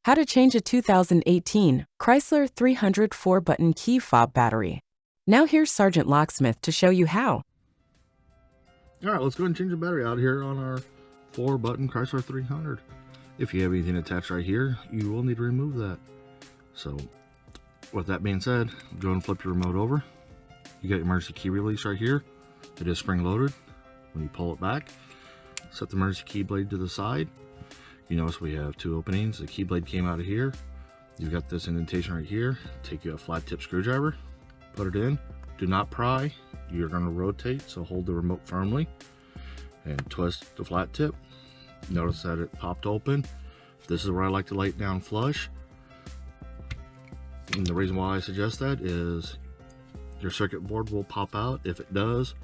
How to change a 2018 Chrysler 300 4-button key fob battery. Now here's Sergeant Locksmith to show you how. Alright, let's go ahead and change the battery out here on our 4-button Chrysler 300. If you have anything attached right here, you will need to remove that. So, with that being said, go ahead and flip your remote over. You got your emergency key release right here. It is spring loaded. When you pull it back, set the emergency key blade to the side. You notice we have two openings. The key blade came out of here. You've got this indentation right here. Take you a flat tip screwdriver, put it in. Do not pry. You're going to rotate, so hold the remote firmly and twist the flat tip. Notice that it popped open. This is where I like to lay it down flush. And the reason why I suggest that is your circuit board will pop out. If it does,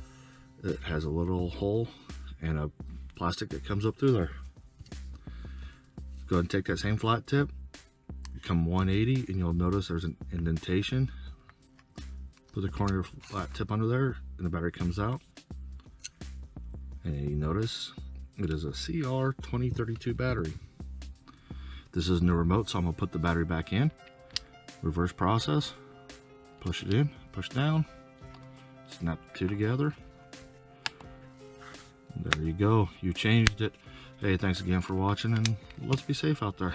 it has a little hole and a plastic that comes up through there. Go ahead and take that same flat tip, come 180, and you'll notice there's an indentation. Put the corner of your flat tip under there, and the battery comes out. And you notice it is a CR2032 battery. This is a new remote, so I'm going to put the battery back in. Reverse process. Push it in, push down. Snap the two together. There you go. You changed it. Hey, thanks again for watching, and let's be safe out there.